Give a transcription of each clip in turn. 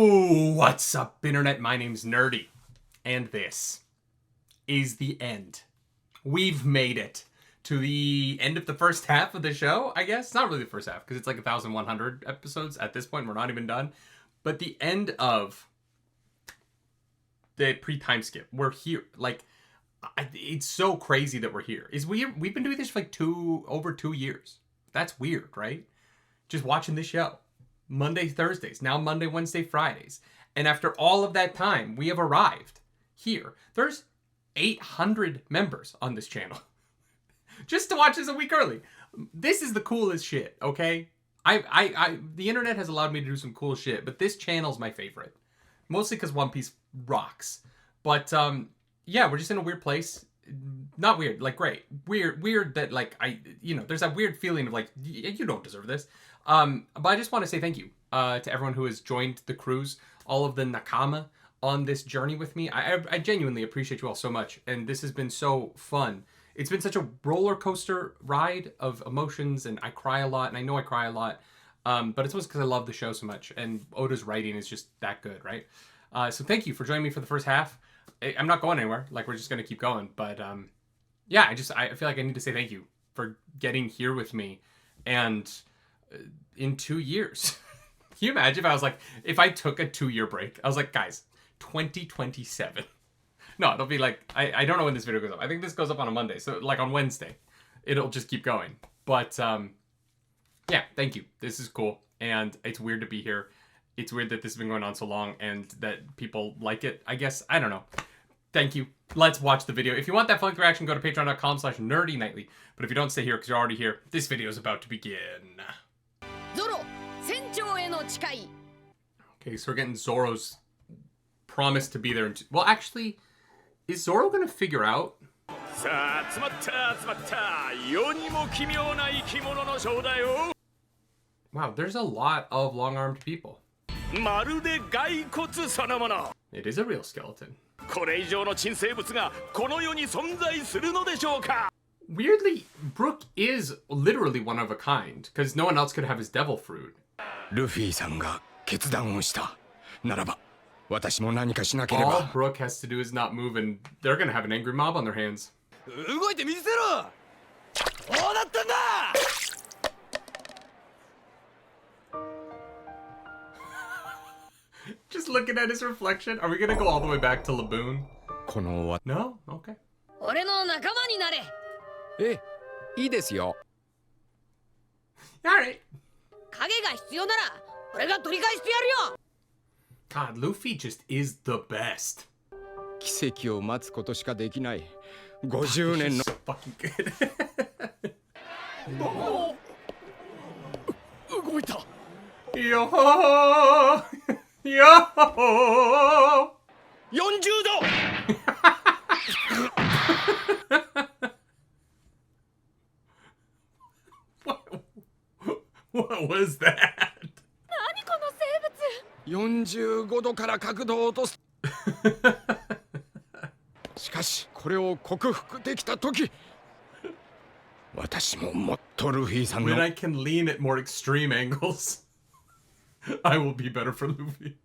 Yo, what's up, internet? My name's Nerdy, and this is the end. We've made it to the end of the first half of the show, I guess. It's not really the first half, because it's like 1,100 episodes at this point. We're not even done. But the end of the pre-time skip. We're here. Like, it's so crazy that we're here. We've been doing this for like over 2 years. That's weird, right? Just watching this show. Monday, Thursdays, now Monday, Wednesday, Fridays. And after all of that time, we have arrived here. There's 800 members on this channel. Just to watch this a week early. This is the coolest shit, okay? The internet has allowed me to do some cool shit, but this channel's my favorite. Mostly because One Piece rocks. But, yeah, we're just in a weird place. Not weird, like great. Weird that, like, there's that weird feeling of, like, you don't deserve this. But I just want to say thank you to everyone who has joined the cruise, all of the Nakama on this journey with me. I genuinely appreciate you all so much, and this has been so fun. It's been such a roller coaster ride of emotions, and I cry a lot, and I know I cry a lot, but it's always because I love the show so much, and Oda's writing is just that good, right? So thank you for joining me for the first half. I'm not going anywhere, like we're just going to keep going, but yeah, I feel like I need to say thank you for getting here with me, and in 2 years. Can you imagine if I took a 2-year break? I was like, guys, 2027. No, it'll be like, I don't know when this video goes up. I think this goes up on a Monday. So like on Wednesday, it'll just keep going. But yeah, thank you. This is cool. And it's weird to be here. It's weird that this has been going on so long and that people like it, I guess. I don't know. Thank you. Let's watch the video. If you want that fun reaction, go to patreon.com/nerdynightly. But if you don't stay here because you're already here, this video is about to begin. Zoro, okay, so we're getting Zoro's promise to be there. Well, actually, is Zoro going to figure out? Wow, there's a lot of long-armed people. It is a real skeleton. Weirdly, Brook is literally one of a kind, because no one else could have his devil fruit. All Brook has to do is not move, and they're gonna have an angry mob on their hands. Just looking at his reflection. Are we gonna go all the way back to Laboon? No? Okay. Alright. God, Luffy just is the best. He's so fucking good. Yo! Yo! 40度 What was that? 何この生物45度から角度を落とすしかしこれを克服できたとき私ももっとルフィさんの When I can lean at more extreme angles, I will be better for Luffy.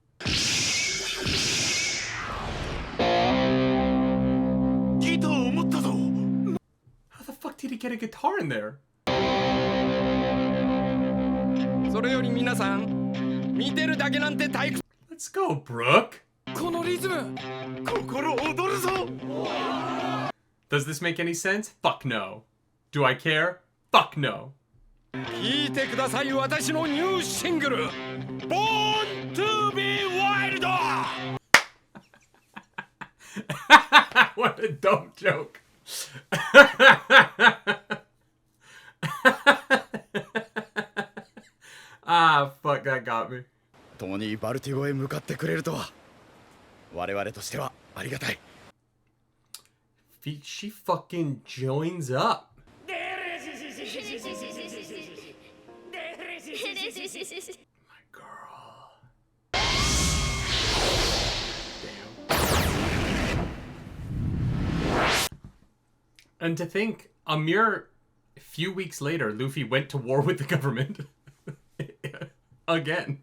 How the fuck did he get a guitar in there? それより皆さん見てるだけなんて退屈 Let's go, Brook. このリズム心躍るぞ Does this make any sense? Fuck no. Do I care? Fuck no. 聞いてください私のニューシングル Born to be Wild What a dumb joke. Ah, fuck, that got me. 共にバルティゴへ向かってくれるとは我々としてはありがたい She fucking joins up. My girl. Damn. And to think, a mere few weeks later, Luffy went to war with the government. Again.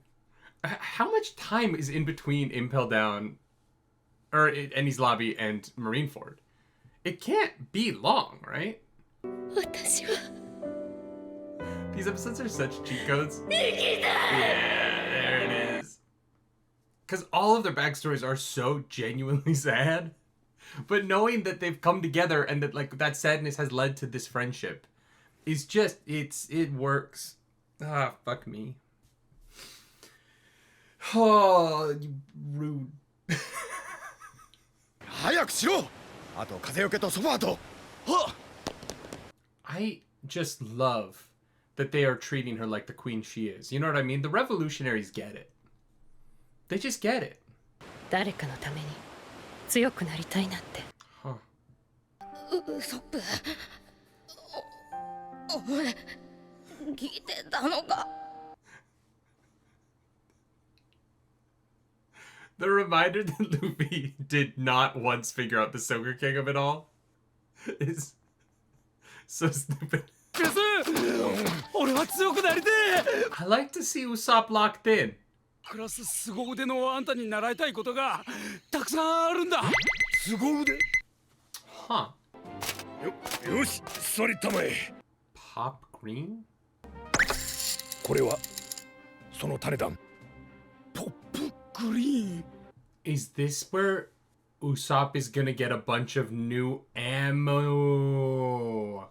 How much time is in between Impel Down, or Enies Lobby and Marineford? It can't be long, right? 私は These episodes are such cheat codes. 生きたい Yeah, there it is. Because all of their backstories are so genuinely sad. But knowing that they've come together and that like that sadness has led to this friendship is just, it works. Ah, fuck me. Oh, you rude. 早くしろ。あと風よけとソファーと。はっ。 I just love that they are treating her like the queen she is. You know what I mean? The revolutionaries get it. They just get it. 誰かのために強くなりたいなんて Huh. ウソップお前聞いてたのか The reminder that Luffy did not once figure out the Soaker King of it all is so stupid. 俺は強くなりてえ I like to see Usopp locked in. クラス凄腕のあんたに習いたいことがたくさんあるんだ凄腕 Huh. よしそりたまえ Pop Green? これはその種だポップグリーン Is this where Usopp is gonna get a bunch of new ammo?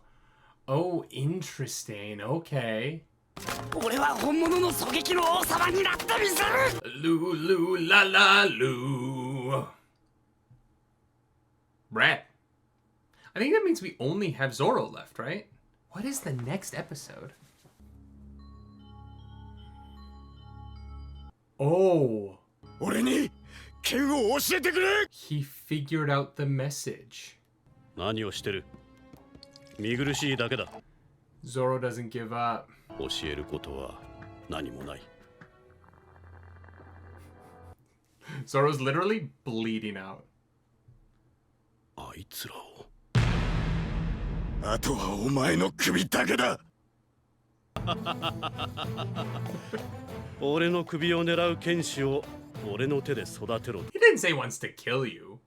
Oh, interesting. Okay. 俺は本物の狙撃の王様になってみせる Lulu la la Lou. Rat. I think that means we only have Zoro left, right? What is the next episode? Oh. 俺に剣を教えてくれ He figured out the message. 何をしてる見苦しいだけだ Zoro doesn't give up. 教えることは何もない Zoro's literally bleeding out. あいつらをあとはお前の首だけだ俺の首を狙う剣士を俺の手で育てろ He didn't say he wants to kill you.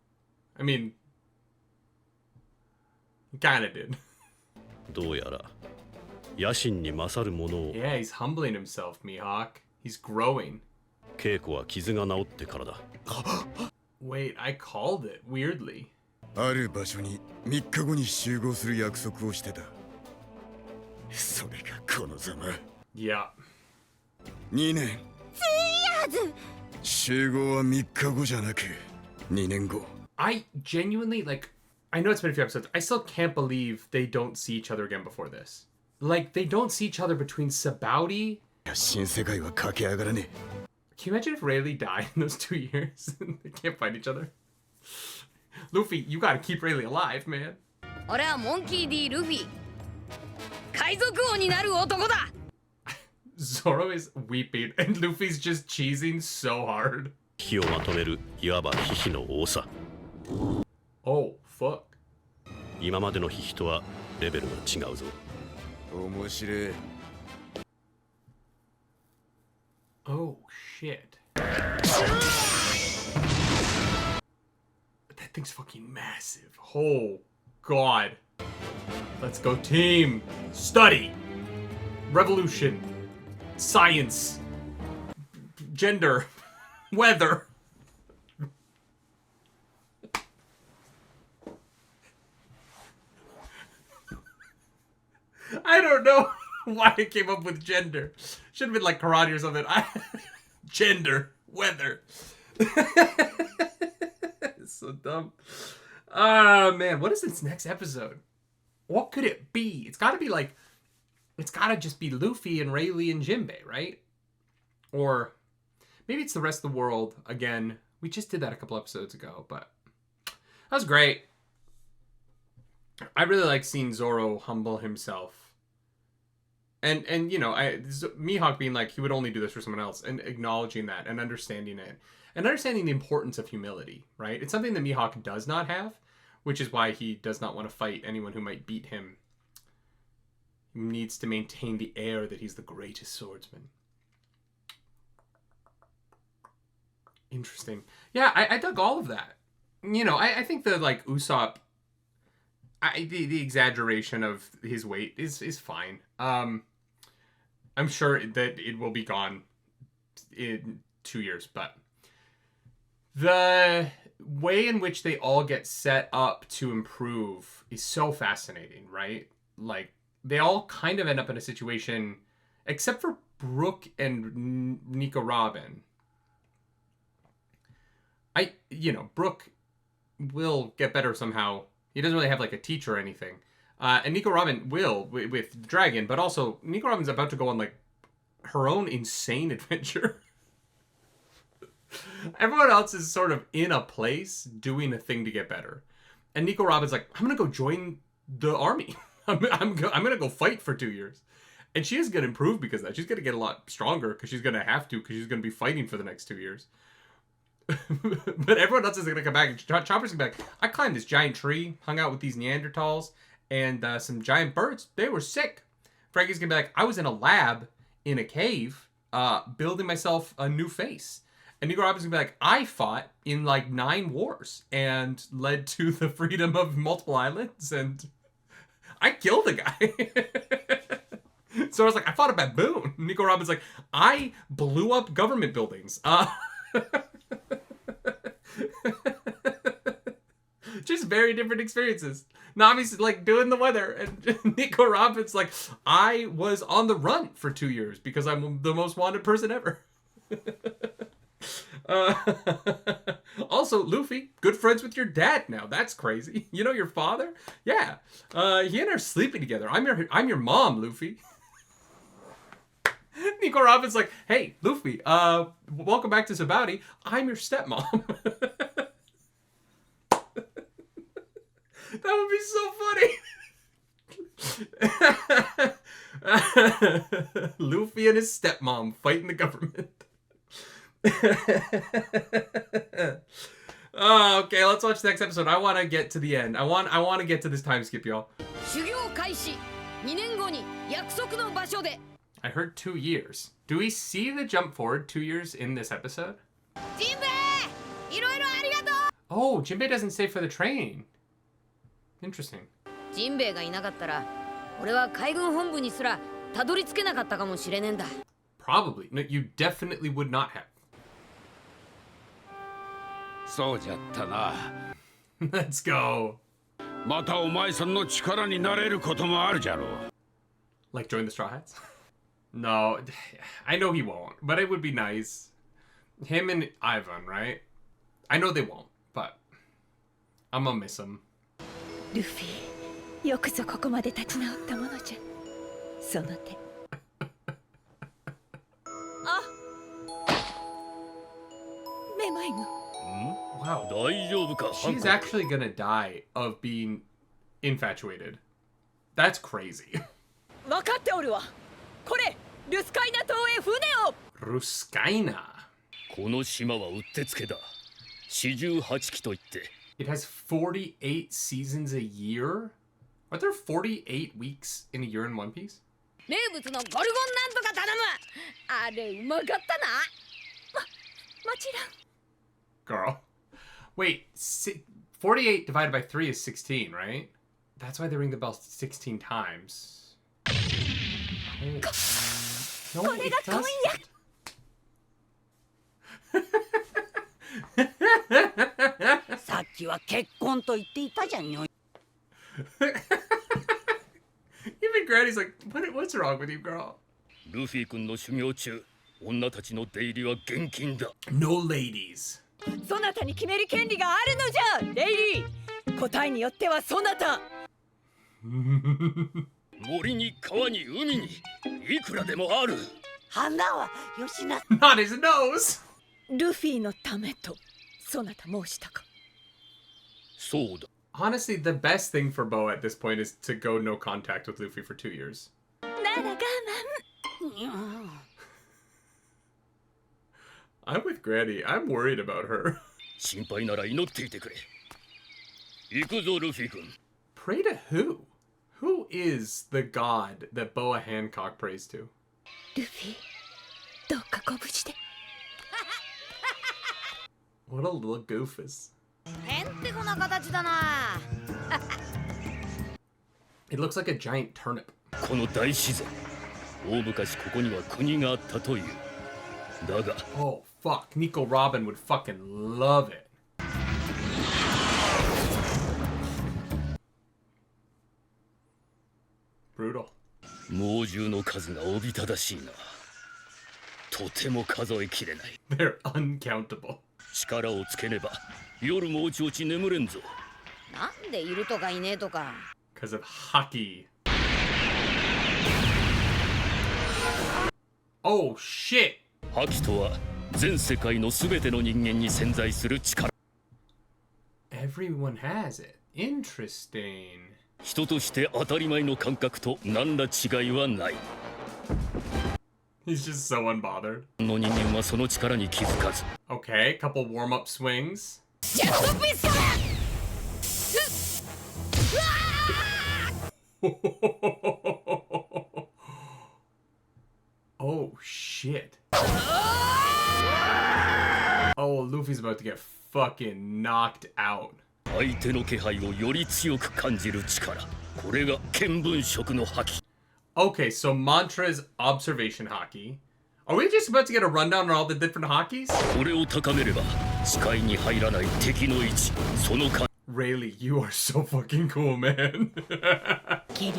I mean, he kinda did. どうやら野心に勝るものを Yeah, he's humbling himself, Mihawk. He's growing. 稽古は傷が治ってからだ Wait, I called it, weirdly. ある場所に3日後に集合する約束をしてたそれがこのざま Yeah. 2年集合は3日後じゃなく2年後 I genuinely, like, I know it's been a few episodes. I still can't believe they don't see each other again before this. Like, they don't see each other between Sabaudi. 新世界は駆け上がらね Can you imagine if Rayleigh died in those 2 years and they can't fight each other? Luffy, you gotta keep Rayleigh alive, man. 俺はモンキー D ルフィ海賊王になる男だ Zoro is weeping and Luffy's just cheesing so hard. 火をまとめるいわばヒヒの王さ Oh, fuck. 今までのヒヒとはレベルが違うぞ面白い Oh, shit. That thing's fucking massive. Oh, God. Let's go, team. Study. Revolution. Science. Gender. Weather. I don't know why I came up with gender. Should have been like karate or something. Gender. Weather. It's so dumb. Ah, man. What is this next episode? What could it be? It's got to be like... It's got to just be Luffy and Rayleigh and Jinbei, right? Or maybe it's the rest of the world. Again, we just did that a couple episodes ago, but... That was great. I really like seeing Zoro humble himself. And you know, Mihawk being like, he would only do this for someone else, and acknowledging that, and understanding it. And understanding the importance of humility, right? It's something that Mihawk does not have, which is why he does not want to fight anyone who might beat him. He needs to maintain the air that he's the greatest swordsman. Interesting. Yeah, I dug all of that. You know, I think the like Usopp, the exaggeration of his weight is fine. I'm sure that it will be gone in 2 years, but the way in which they all get set up to improve is so fascinating, right? Like, they all kind of end up in a situation, except for Brooke and Nico Robin. Brooke will get better somehow. He doesn't really have like a teacher or anything. And Nico Robin will with the dragon, but also Nico Robin's about to go on like her own insane adventure. Everyone else is sort of in a place doing a thing to get better. And Nico Robin's like, I'm going to go join the army. I'm going to go fight for 2 years. And she is going to improve because of that. She's going to get a lot stronger because she's going to have to, because she's going to be fighting for the next 2 years. But everyone else is going to come back. And Chopper's going to be like, I climbed this giant tree, hung out with these Neanderthals, and some giant birds. They were sick. Frankie's going to be like, I was in a lab in a cave building myself a new face. And Nico Robin's going to be like, I fought in like 9 wars and led to the freedom of multiple islands, and I killed a guy. So I was like, I fought a baboon. Nico Robin's like, I blew up government buildings. Just very different experiences. Nami's like doing the weather, and Nico Robin's like, I was on the run for 2 years because I'm the most wanted person ever. Also, Luffy, good friends with your dad now. That's crazy. You know your father? Yeah. He and I are sleeping together. I'm your mom, Luffy. Nico Robin's like, hey, Luffy, welcome back to Sabaody. I'm your stepmom. That would be so funny. Luffy and his stepmom fighting the government. Okay, let's watch the next episode. I want to get to the end. I want to get to this time skip, y'all. 修行開始2年後に約束の場所で I heard 2 years. Do we see the jump forward 2 years in this episode? ジンベエいろいろありがとう Oh, Jinbei doesn't stay for the train. Interesting. ジンベエがいなかったら俺は海軍本部にすらたどり着けなかったかもしれねえんだ Probably. No, you definitely would not have. そうじゃったな。 Let's go. またお前さんの力になれることもあるじゃろう。 Like join the Straw Hats? No, I know he won't, but it would be nice. Him and Ivan, right? I know they won't, but I'm gonna miss him. ルフィ、よくぞここまで立ち直ったものじゃ。その手。あ、めまいが。Wow. 大丈夫か、ハン She's コック actually gonna die of being infatuated. That's crazy. 分かっておるわ。これ、ルスカイナ島へ船を。Ruskaina. この島はうってつけだ。48機といって。 It has 48 seasons a year? Are there 48 weeks in a year in One Piece? 名物のゴルゴンなんとか頼むあれうまかったなもちろん。 Girl. Wait, 48 divided by 3 is 16, right? That's why they ring the bell 16 times. Oh. No, it doesn't. Even さっきは結婚と言っていたじゃんよ。Granny's like, what's wrong with you, girl? ルフィ君の修行中、女たちの出入りは厳禁だ。 No ladies. そなたに決める権利があるのじゃ、レイリー。答えによってはそなた。森に川に海にいくらでもある。花はよしな。 Not his nose. ルフィのためと、そなた申したか。そうだ。 Honestly, the best thing for Bo at this point is to go no contact with Luffy for 2 years. なら我慢。I'm with Granny. I'm worried about her. 心配なら祈っていてくれ。行くぞ、ルフィ君。 Pray to who? Who is the god that Boa Hancock prays to? ルフィ、どうかご無事で。What a little goofus. へんてこな形だな。 It looks like a giant turnip. この大自然、大昔ここには国があったという。だが Oh, fuck. Nico Robin would fucking love it. Brutal. 猛獣の数がおびただしいな。とても数えきれない。 They're uncountable. 力をつけねば夜もおちおち眠れんぞ。なんでいるとかいねえとか。 Because of haki. Oh, shit. 覇気とは全世界のすべての人間に潜在する力。 Everyone has it. Interesting. 人として当たり前の感覚と何ら違いはない。 He's just so unbothered. の人間はその力に気づかず。 Okay, couple warm-up swings. ジェットピストル。 Oh, shit. Oh, Luffy's about to get fucking knocked out. 相手の気配をより強く感じる力。これが見聞色の覇気。 Okay, so Mantra's observation haki. Are we just about to get a rundown on all the different hakis? これを高めれば視界に入らない敵の位置、その感 Rayleigh, you are so fucking cool, man. ケリー。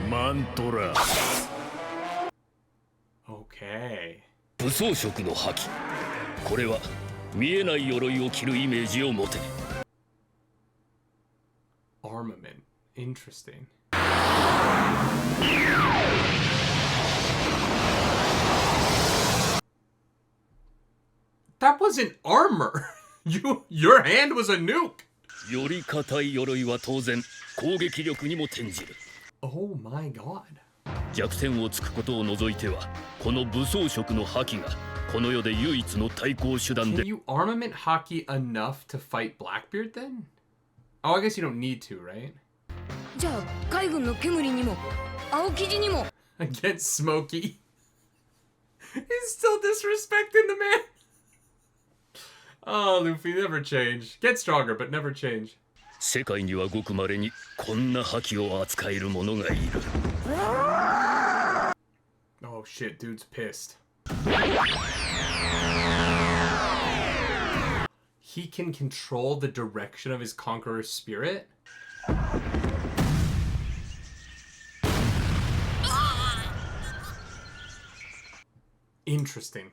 マントラ Okay. 武装色の覇気。これは見えない鎧を着るイメージを持て。 Armament. Interesting. That wasn't armor. Your hand was a nuke. より硬い鎧は当然攻撃力にも転じる。 Oh my god. 弱点をつくことを除いてはこの武装色の覇気がこの世で唯一の対抗手段 Can で you armament haki enough to fight Blackbeard then? Oh, I guess you don't need to, right? じゃあ海軍の煙にも青生地にも。 Against Smokey. He's still disrespecting the man. Oh, Luffy, never change. Get stronger, but never change. 世界にはごくまれにこんな覇気を扱える者がいる。 Oh shit, dude's pissed. He can control the direction of his conqueror's spirit? Interesting.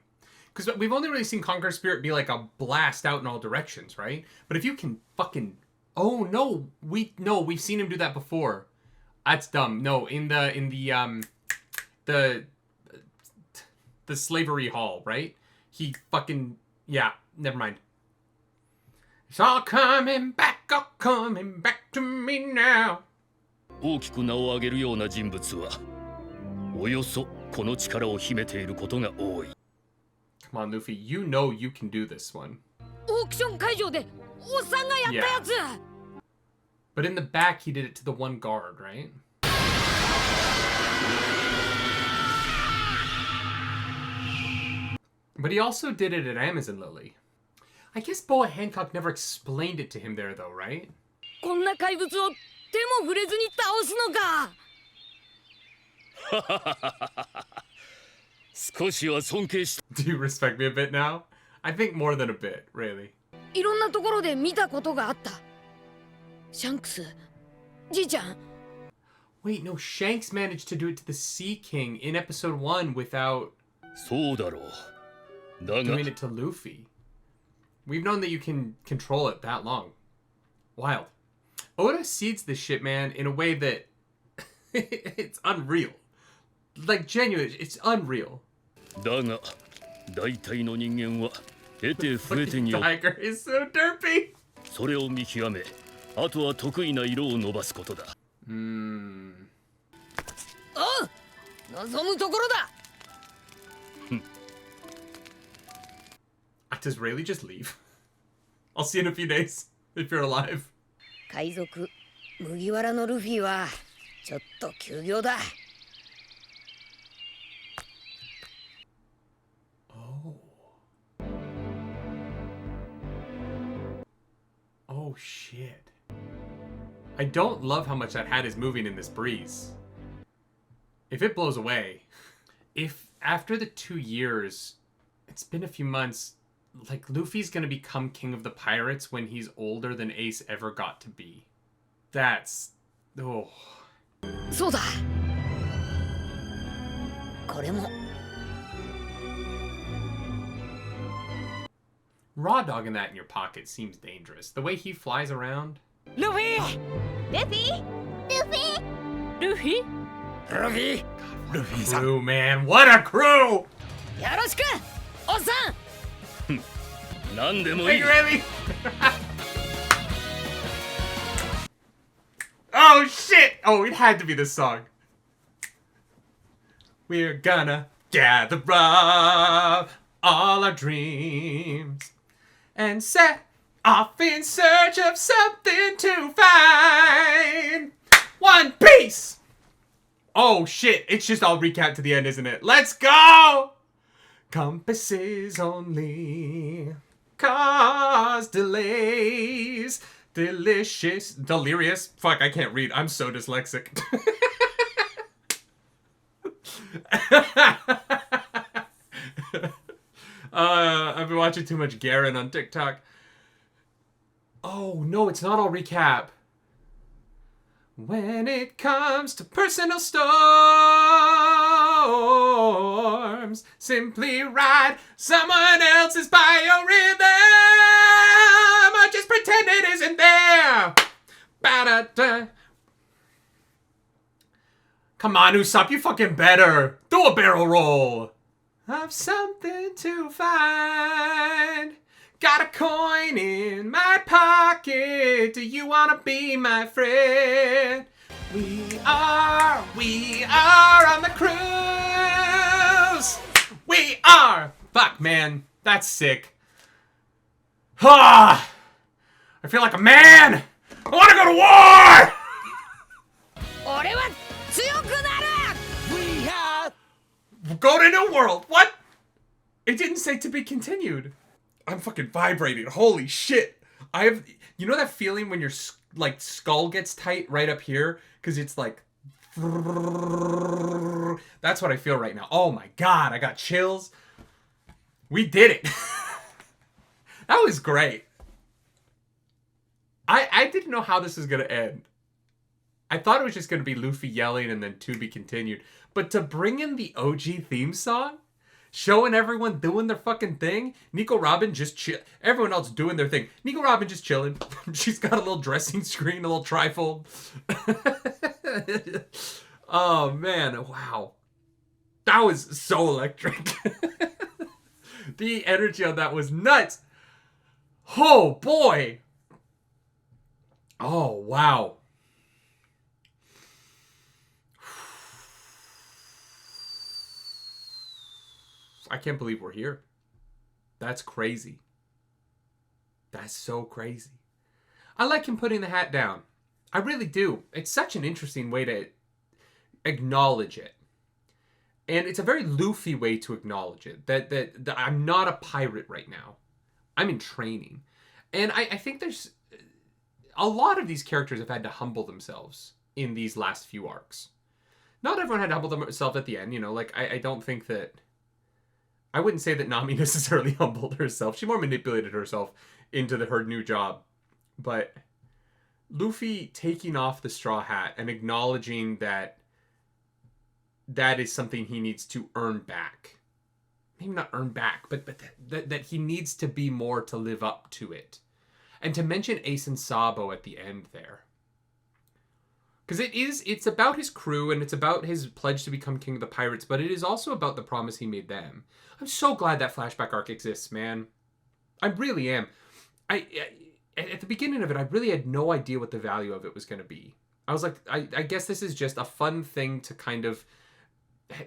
Because we've only really seen Conqueror's Spirit be like a blast out in all directions, right? But if you can fucking... Oh, no. We've seen him do that before. That's dumb. No, in the slavery hall, right? He fucking... Yeah, never mind. It's all coming back to me now. 大きく名を上げるような人物はおよそこの力を秘めていることが多い。 Come on, Luffy. You know you can do this one. オークション会場でおっさんがやったやつ。 But in the back, he did it to the one guard, right? But he also did it at Amazon Lily. I guess Boa Hancock never explained it to him there, though, right? こんな怪物を手も触れずに倒すのか。少しは尊敬し Do you respect me a bit now? I think more than a bit, really. いろんなところで見たことがあった。シャンクス、じいちゃん。 Wait, no, Shanks managed to do it to the Sea King in episode 1 without そうだろう。だが doing it to Luffy. We've known that you can control it that long. Wild. Oda seeds this shit, man, in a way that it's unreal. Like, genuine, it's unreal. だが大体の人間は得て増えて Fucking によ Tiger is so derpy. それを見極め、あとは得意な色を伸ばすことだ。おう、望むところだ。 Does Rayleigh just leave? I'll see you in a few days, if you're alive. 海賊麦わらのルフィはちょっと休業だ。 Oh. Oh, shit. I don't love how much that hat is moving in this breeze. If it blows away, if after the 2 years, it's been a few months, like, Luffy's gonna become king of the pirates when he's older than Ace ever got to be. That's... oh. そうだこれも Raw dogging that in your pocket seems dangerous. The way he flies around. ルフィ Luffy? Luffy? ルフィ ルフィさん Crew, man. What a crew! よろしくおっさん何でもい Hey, い Remy! Oh, shit! Oh, it had to be this song. We're gonna gather up all our dreams and set off in search of something to find. One Piece! Oh, shit. It's just all recap to the end, isn't it? Let's go! Compasses only cause delays. Delirious. Fuck, I can't read. I'm so dyslexic. I've been watching too much Garen on TikTok. Oh, no, it's not all recap. When it comes to personal storms, simply ride someone else's biorhythm. I just pretend it isn't there. Ba-da-da. Come on, Usopp, you fucking better. Do a barrel roll. I've something to find. Got a coin in my pocket. Do you wanna be my friend? We are on the cruise. We are. Fuck, man. That's sick. Ah, I feel like a man. I wanna go to war. 俺は強くなる We are Go to New World. What? It didn't say to be continued. I'm fucking vibrating. Holy shit. I have, you know that feeling when your like skull gets tight right up here? Because it's like, that's what I feel right now. Oh my God, I got chills. We did it. That was great. I didn't know how this was going to end. I thought it was just going to be Luffy yelling and then to be continued. But to bring in the OG theme song, showing everyone doing their fucking thing, Nico Robin just chill. Everyone else doing their thing. Nico Robin just chilling. She's got a little dressing screen, a little trifold. Oh, man. Wow. That was so electric. The energy on that was nuts. Oh, boy. Oh, wow. I can't believe we're here. That's crazy. That's so crazy. I like him putting the hat down. I really do. It's such an interesting way to acknowledge it. And it's a very Luffy way to acknowledge it. That I'm not a pirate right now. I'm in training. And I think there's... a lot of these characters have had to humble themselves in these last few arcs. Not everyone had to humble themselves at the end, you know, like, I don't think that... I wouldn't say that Nami necessarily humbled herself. She more manipulated herself into her new job. But Luffy taking off the straw hat and acknowledging that that is something he needs to earn back. Maybe not earn back, but that he needs to be more to live up to it. And to mention Ace and Sabo at the end there. Because it's about his crew and it's about his pledge to become king of the pirates, but it is also about the promise he made them. I'm so glad that flashback arc exists, man. I really am. At the beginning of it, I really had no idea what the value of it was going to be. I was like, I guess this is just a fun thing to kind of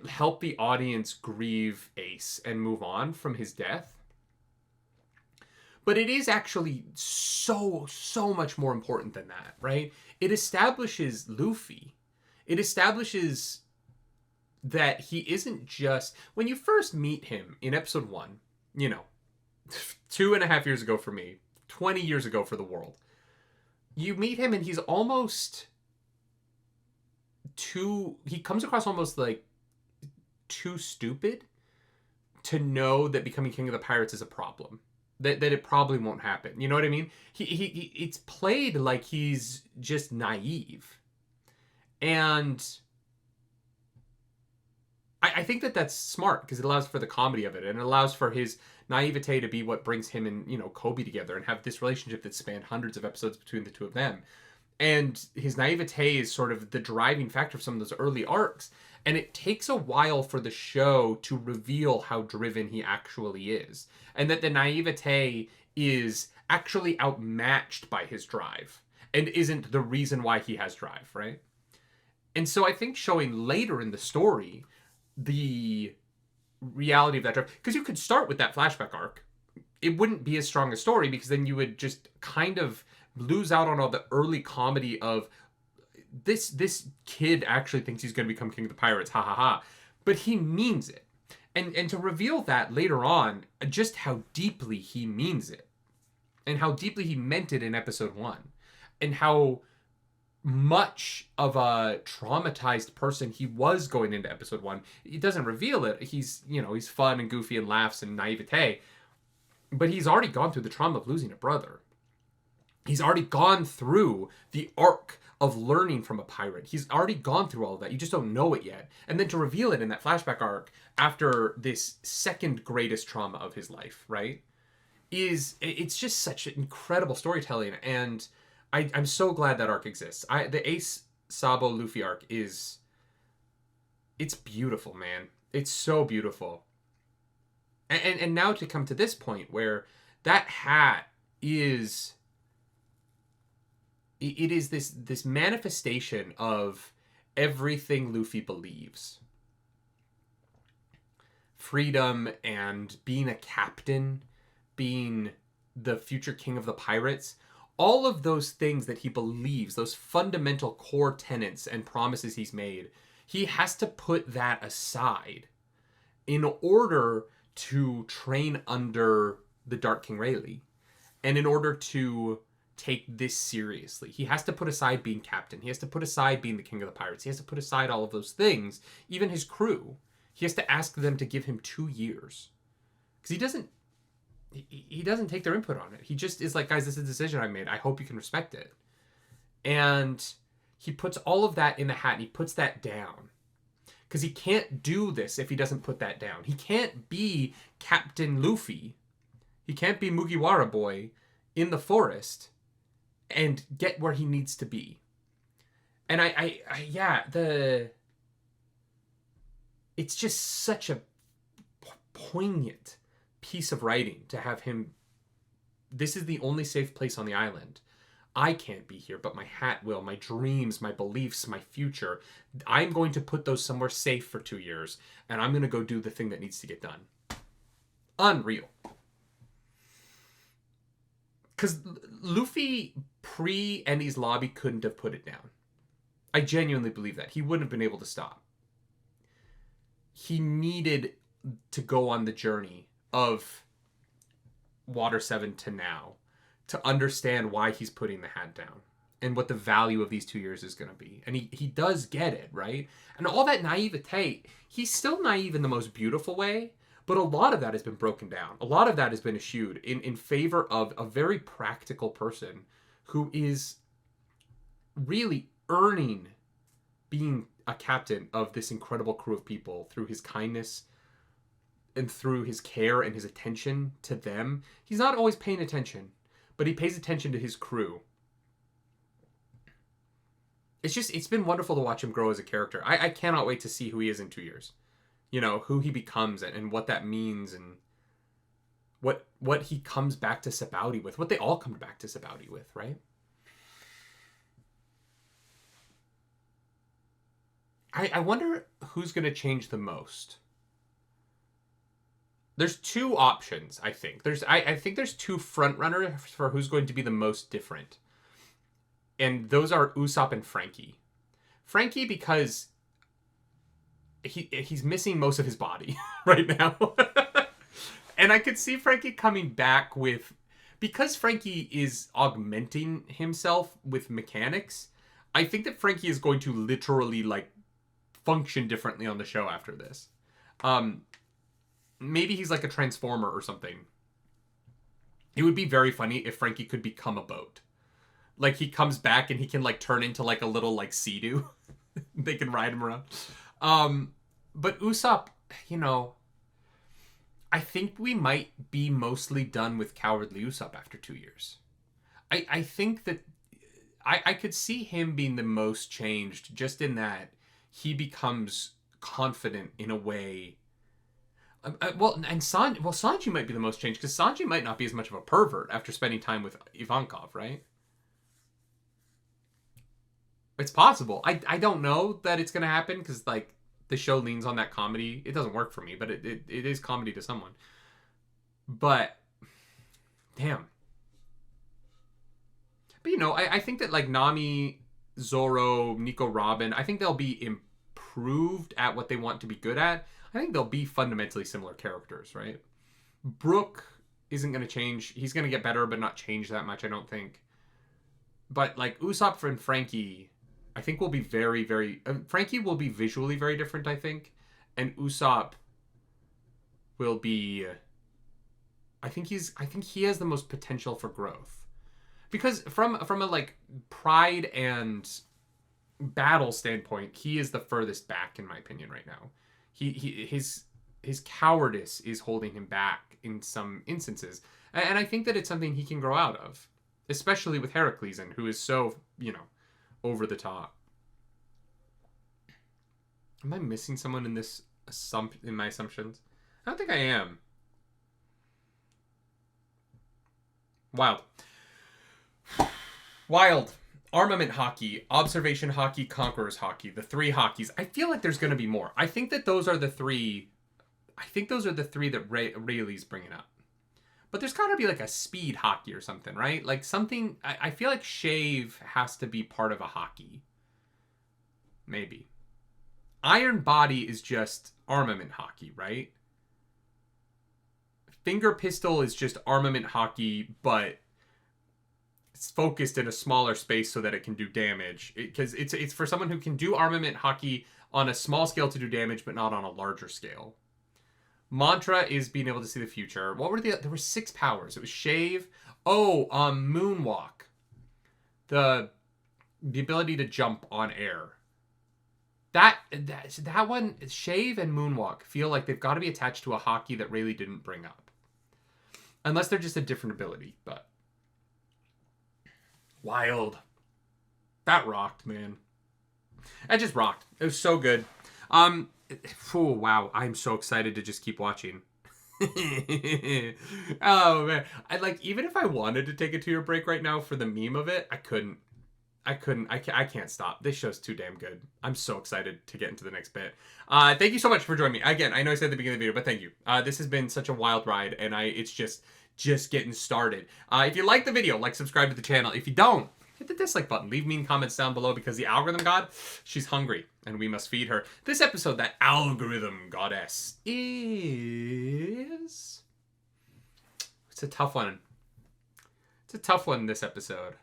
help the audience grieve Ace and move on from his death. But it is actually so much more important than that, right? It establishes Luffy. It establishes that he isn't just... When you first meet him in episode 1, you know, 2.5 years ago for me, 20 years ago for the world, you meet him and he's almost he comes across almost like too stupid to know that becoming king of the pirates is a problem. That it probably won't happen. You know what I mean? He it's played like he's just naive. And I think that's smart because it allows for the comedy of it, and it allows for his naivete to be what brings him and, you know, Kobe together and have this relationship that spanned hundreds of episodes between the two of them. And his naivete is sort of the driving factor of some of those early arcs. And it takes a while for the show to reveal how driven he actually is. And that the naivete is actually outmatched by his drive and isn't the reason why he has drive, right? And so I think showing later in the story the reality of that drive, because you could start with that flashback arc, it wouldn't be as strong a story because then you would just kind of lose out on all the early comedy of this kid actually thinks he's going to become king of the pirates, ha ha ha, but he means it. And to reveal that later on, just how deeply he means it and how deeply he meant it in episode 1 and how much of a traumatized person he was going into episode 1. He doesn't reveal it. He's, you know, he's fun and goofy and laughs and naivete, but he's already gone through the trauma of losing a brother. He's already gone through the arc of learning from a pirate. He's already gone through all of that. You just don't know it yet. And then to reveal it in that flashback arc after this second greatest trauma of his life, right? It's just such incredible storytelling. And I'm so glad that arc exists. The Ace Sabo Luffy arc it's beautiful, man. It's so beautiful. And now to come to this point where that hat is... It is this manifestation of everything Luffy believes. Freedom and being a captain, being the future king of the pirates, all of those things that he believes, those fundamental core tenets and promises he's made, he has to put that aside in order to train under the Dark King Rayleigh, and in order to take this seriously. He has to put aside being captain. He has to put aside being the king of the pirates. He has to put aside all of those things, even his crew. He has to ask them to give him 2 years. Because he doesn't take their input on it. He just is like, guys, this is a decision I made. I hope you can respect it. And he puts all of that in the hat and he puts that down. Because he can't do this if he doesn't put that down. He can't be Captain Luffy. He can't be Mugiwara Boy in the forest and get where he needs to be. And it's just such a poignant piece of writing to have him. This is the only safe place on the island. I can't be here, but my hat will. My dreams, my beliefs, my future. I'm going to put those somewhere safe for 2 years, and I'm going to go do the thing that needs to get done. Unreal. Because Luffy pre-Endy's lobby couldn't have put it down. I genuinely believe that. He wouldn't have been able to stop. He needed to go on the journey of Water 7 to now to understand why he's putting the hat down and what the value of these 2 years is going to be. And he does get it, right? And all that naivete, he's still naive in the most beautiful way, but a lot of that has been broken down. A lot of that has been eschewed in favor of a very practical person who is really earning being a captain of this incredible crew of people through his kindness and through his care and his attention to them. He's not always paying attention, but he pays attention to his crew. It's been wonderful to watch him grow as a character. I cannot wait to see who he is in 2 years. You know, who he becomes and what that means and what he comes back to Sabaody with. What they all come back to Sabaody with, right? I wonder who's going to change the most. There's 2 options, I think. I think there's 2 front runners for who's going to be the most different. And those are Usopp and Frankie. Frankie because he's missing most of his body right now. And I could see Frankie coming back with because Frankie is augmenting himself with mechanics, I think that Frankie is going to literally like function differently on the show after this. Maybe he's like a transformer or something. It would be very funny if Frankie could become a boat. Like he comes back and he can like turn into like a little like Sea-Doo. They can ride him around. But Usopp, you know, I think we might be mostly done with Cowardly Usopp after 2 years. I think that I could see him being the most changed just in that he becomes confident in a way. Sanji might be the most changed because Sanji might not be as much of a pervert after spending time with Ivankov, right? It's possible. I don't know that it's going to happen because, like, the show leans on that comedy. It doesn't work for me, but it is comedy to someone. But, damn. But, you know, I think that, like, Nami, Zoro, Nico Robin, I think they'll be improved at what they want to be good at. I think they'll be fundamentally similar characters, right? Brook isn't going to change. He's going to get better, but not change that much, I don't think. But, like, Usopp and Frankie, I think will be very, very... Frankie will be visually very different, I think. And Usopp will be... I think he has the most potential for growth. Because from a, like, pride and battle standpoint, he is the furthest back, in my opinion, right now. His cowardice is holding him back in some instances. And I think that it's something he can grow out of. Especially with Heraclesen, who is so, you know, over the top. Am I missing someone in this in my assumptions? I don't think I am. Wild. Wild. Armament haki, observation haki, conqueror's haki, the 3 hakis. I feel like there's going to be more. I think that those are the 3. I think those are the 3 that Rayleigh's bringing up. But there's got to be like a speed haki or something, right? Like something... I feel like shave has to be part of a haki. Maybe. Iron body is just armament haki, right? Finger pistol is just armament haki, but it's focused in a smaller space so that it can do damage. Because it's for someone who can do armament haki on a small scale to do damage, but not on a larger scale. Mantra is being able to see the future. What were there were 6 powers. It was shave. Moonwalk. The ability to jump on air. That one, shave and moonwalk, feel like they've got to be attached to a haki that Rayleigh didn't bring up. Unless they're just a different ability, but wild. That rocked, man. That just rocked. It was so good. Oh, wow. I'm so excited to just keep watching. Oh, man. Even if I wanted to take a 2-year break right now for the meme of it, I couldn't. I can't stop. This show's too damn good. I'm so excited to get into the next bit. Thank you so much for joining me. Again, I know I said at the beginning of the video, but thank you. This has been such a wild ride, and it's just getting started. If you like the video, subscribe to the channel. If you don't, hit the dislike button. Leave mean comments down below because the algorithm god, she's hungry, and we must feed her. This episode, that algorithm goddess is... It's a tough one. It's a tough one, this episode.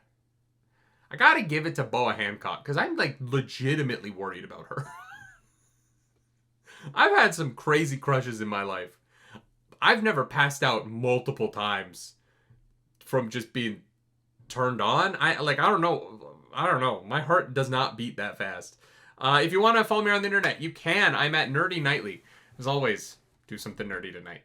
I gotta give it to Boa Hancock, because I'm, legitimately worried about her. I've had some crazy crushes in my life. I've never passed out multiple times from just being turned on. I don't know. My heart does not beat that fast. If you want to follow me on the internet, you can. I'm at nerdynightly. As always, do something nerdy tonight.